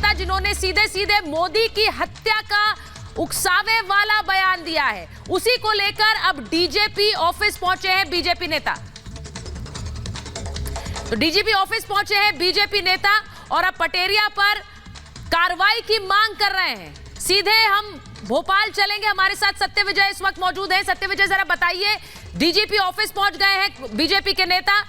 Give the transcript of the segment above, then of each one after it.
नेता जिन्होंने सीधे सीधे मोदी की हत्या का उकसावे वाला बयान दिया है, उसी को लेकर अब डीजीपी ऑफिस पहुंचे हैं बीजेपी नेता। तो डीजीपी ऑफिस पहुंचे हैं बीजेपी नेता और अब पटेरिया पर कार्रवाई की मांग कर रहे हैं। सीधे हम भोपाल चलेंगे, हमारे साथ सत्य विजय इस वक्त मौजूद है। सत्य विजय, जरा बताइए, डीजीपी ऑफिस पहुंच गए हैं बीजेपी के नेता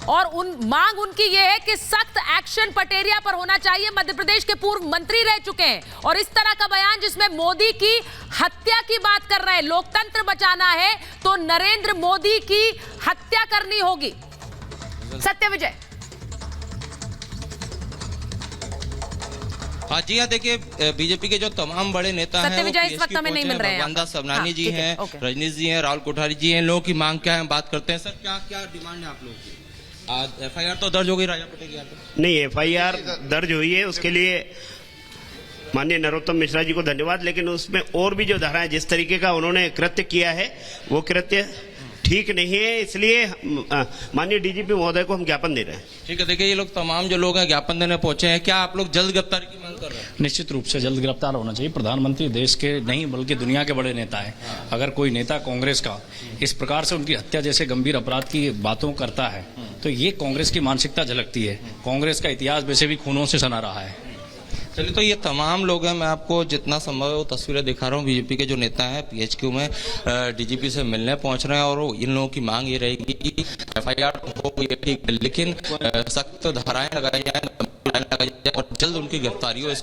और मांग उनकी यह है कि सख्त एक्शन पटेरिया पर होना चाहिए। मध्य प्रदेश के पूर्व मंत्री रह चुके हैं और इस तरह का बयान जिसमें मोदी की हत्या की बात कर रहे हैं। लोकतंत्र बचाना है तो नरेंद्र मोदी की हत्या करनी होगी। सत्य विजय। हाँ जी, हाँ देखिए, बीजेपी के जो तमाम बड़े नेता हैं वो इस वक्त हमें नहीं मिल रहे हैं। भगवानदास सबनानी जी हैं, रजनीश जी हैं, राहुल कोठारी जी हैं। लोगों की मांग क्या है, बात करते हैं। सर, क्या क्या डिमांड है आप लोगों की? आज एफआईआर तो दर्ज हो गई राजा पटेरिया पे? नहीं, एफआईआर दर्ज हुई है, उसके लिए माननीय नरोत्तम मिश्रा जी को धन्यवाद। लेकिन उसमें और भी जो धाराएं, जिस तरीके का उन्होंने कृत्य किया है वो कृत्य ठीक नहीं है, इसलिए माननीय डीजीपी महोदय को हम ज्ञापन दे रहे हैं। ठीक है, देखिए, ये लोग तमाम जो लोग हैं ज्ञापन देने पहुंचे हैं। क्या आप लोग जल्द गिरफ्तारी की मांग कर रहे हैं? निश्चित रूप से जल्द गिरफ्तार होना चाहिए। प्रधानमंत्री देश के नहीं बल्कि दुनिया के बड़े नेता हैं। अगर कोई नेता कांग्रेस का इस प्रकार से उनकी हत्या जैसे गंभीर अपराध की बातों करता है तो ये कांग्रेस की मानसिकता झलकती है। कांग्रेस का इतिहास वैसे भी खूनों से सना रहा है। चलिए, तो ये तमाम लोग हैं, मैं आपको जितना संभव है वो तस्वीरें दिखा रहा हूँ। बीजेपी के जो नेता हैं पीएचक्यू में डीजीपी से मिलने पहुंच रहे हैं और इन लोगों की मांग ये रहेगी कि एफआईआर हो, ये ठीक, लेकिन सख्त धाराएं लगाई जाए और जल्द उनकी गिरफ्तारी हो।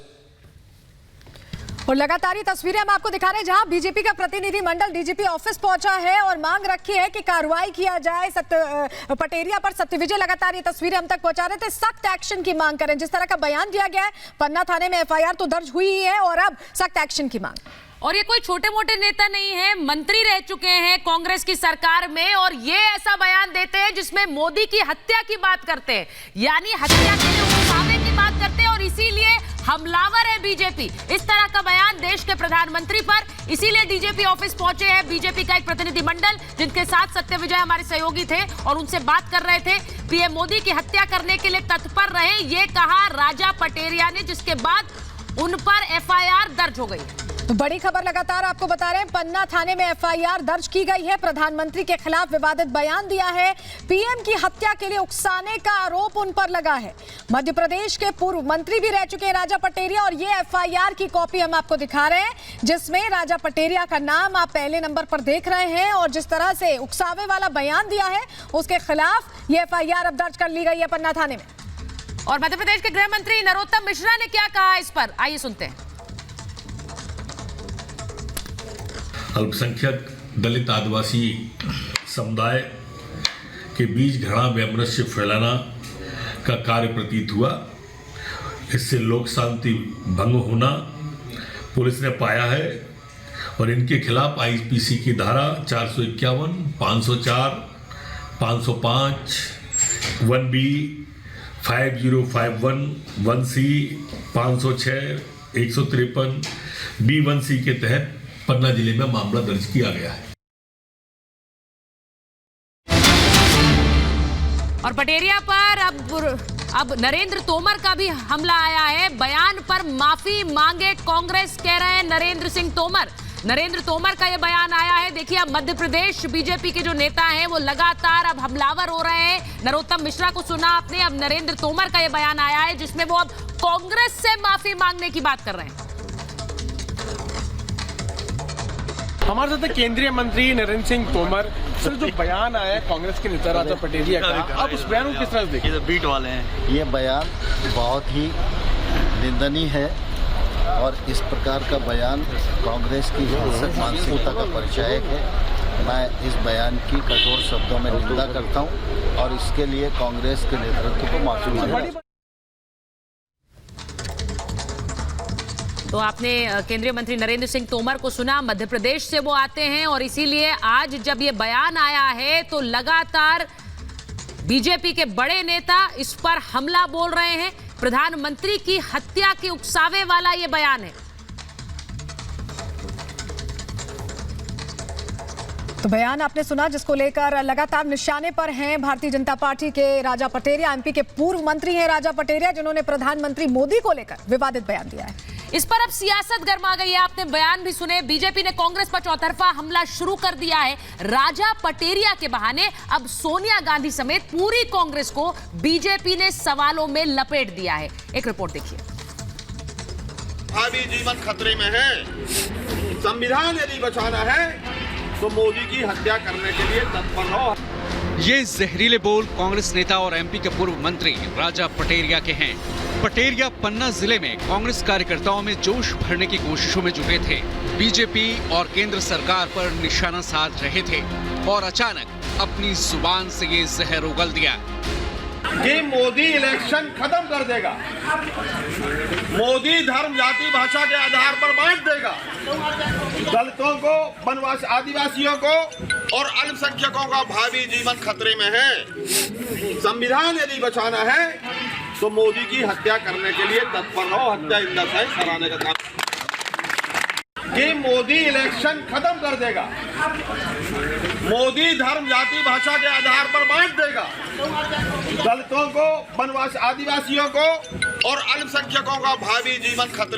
और लगातार ये तस्वीरें हम आपको दिखा रहे हैं जहां बीजेपी का प्रतिनिधिमंडल डीजीपी ऑफिस पहुंचा है और मांग रखी है कि कार्रवाई किया जाए पटेरिया पर। सत्य विजय लगातार ये तस्वीरें हम तक पहुंचा रहे थे। सख्त एक्शन की मांग करें, जिस तरह का बयान दिया गया है। पन्ना थाने में एफआईआर तो दर्ज हुई ही है और अब सख्त एक्शन की मांग। और ये कोई छोटे मोटे नेता नहीं है, मंत्री रह चुके हैं कांग्रेस की सरकार में और ये ऐसा बयान देते हैं जिसमें मोदी की हत्या की बात करते हैं, यानी हत्या के लिए उकसावे की बात करते हैं और इसीलिए हमलावर है बीजेपी। इस तरह का बयान देश के प्रधानमंत्री पर, इसीलिए डीजीपी ऑफिस पहुंचे हैं बीजेपी का एक प्रतिनिधिमंडल, जिनके साथ सत्य विजय हमारे सहयोगी थे और उनसे बात कर रहे थे। पीएम मोदी की हत्या करने के लिए तत्पर रहे, ये कहा राजा पटेरिया ने, जिसके बाद उन पर एफआईआर दर्ज हो गई। तो बड़ी खबर लगातार आपको बता रहे हैं, पन्ना थाने में एफआईआर दर्ज की गई है। प्रधानमंत्री के खिलाफ विवादित बयान दिया है। पीएम की हत्या के लिए उकसाने का आरोप उन पर लगा है। मध्य प्रदेश के पूर्व मंत्री भी रह चुके हैं राजा पटेरिया और ये एफआईआर की कॉपी हम आपको दिखा रहे हैं, जिसमें राजा पटेरिया का नाम आप पहले नंबर पर देख रहे हैं और जिस तरह से उकसावे वाला बयान दिया है उसके खिलाफ ये एफआईआर अब दर्ज कर ली गई है पन्ना थाने में। और मध्य प्रदेश के गृह मंत्री नरोत्तम मिश्रा ने क्या कहा इस पर, आइए सुनते हैं। अल्पसंख्यक दलित आदिवासी समुदाय के बीच घृणा वैमनस्य फैलाना का कार्य प्रतीत हुआ। इससे लोक शांति भंग होना पुलिस ने पाया है और इनके खिलाफ आईपीसी की धारा 451, 504, 505, 1B, 5051, 1C, 506, 153, B1C के तहत पन्ना जिले में मामला दर्ज किया गया है। और पटेरिया पर अब नरेंद्र तोमर का भी हमला आया है। बयान पर माफी मांगे कांग्रेस, कह रहे हैं नरेंद्र सिंह तोमर। नरेंद्र तोमर का यह बयान आया है। देखिए, अब मध्य प्रदेश बीजेपी के जो नेता हैं वो लगातार अब हमलावर हो रहे हैं। नरोत्तम मिश्रा को सुना आपने, अब नरेंद्र तोमर का यह बयान आया है जिसमें वो अब कांग्रेस से माफी मांगने की बात कर रहे हैं। हमारे साथ केंद्रीय मंत्री नरेंद्र सिंह तोमर। सर, जो बयान आया है कांग्रेस के नेता राजा पटेरिया का, आप उस बयान को किस तरह से देखिए? बीट वाले हैं। ये बयान बहुत ही निंदनीय है और इस प्रकार का बयान कांग्रेस की हिंसक मानसिकता का परिचायक है। मैं इस बयान की कठोर शब्दों में निंदा करता हूं और इसके लिए कांग्रेस के नेतृत्व को माफी मांगता हूं। तो आपने केंद्रीय मंत्री नरेंद्र सिंह तोमर को सुना, मध्य प्रदेश से वो आते हैं और इसीलिए आज जब ये बयान आया है तो लगातार बीजेपी के बड़े नेता इस पर हमला बोल रहे हैं। प्रधानमंत्री की हत्या के उकसावे वाला ये बयान है। तो बयान आपने सुना, जिसको लेकर लगातार निशाने पर हैं भारतीय जनता पार्टी के राजा पटेरिया। एमपी के पूर्व मंत्री हैं राजा पटेरिया, जिन्होंने प्रधानमंत्री मोदी को लेकर विवादित बयान दिया है। इस पर अब सियासत गर्मा गई है। आपने बयान भी सुने। बीजेपी ने कांग्रेस पर चौतरफा हमला शुरू कर दिया है। राजा पटेरिया के बहाने अब सोनिया गांधी समेत पूरी कांग्रेस को बीजेपी ने सवालों में लपेट दिया है। एक रिपोर्ट देखिए। भावी जीवन खतरे में है। संविधान यदि बचाना है तो मोदी की हत्या करने के लिए तत्पर हो। ये जहरीले बोल कांग्रेस नेता और एमपी के पूर्व मंत्री राजा पटेरिया के हैं। पटेरिया पन्ना जिले में कांग्रेस कार्यकर्ताओं में जोश भरने की कोशिशों में जुटे थे। बीजेपी और केंद्र सरकार पर निशाना साध रहे थे और अचानक अपनी जुबान से ये जहर उगल दिया कि मोदी इलेक्शन खत्म कर देगा, मोदी धर्म जाति भाषा के आधार पर बांट देगा, दलितों को, वनवासी आदिवासियों को और अल्पसंख्यकों का भावी जीवन खतरे में है। संविधान यदि बचाना है तो मोदी की हत्या करने के लिए तत्पर हो। हत्या इंदा है कराने का काम कि मोदी इलेक्शन खत्म कर देगा, मोदी धर्म जाति भाषा के आधार पर बांट देगा, दलितों को, वनवासी आदिवासियों को और अल्पसंख्यकों का भावी जीवन खतरे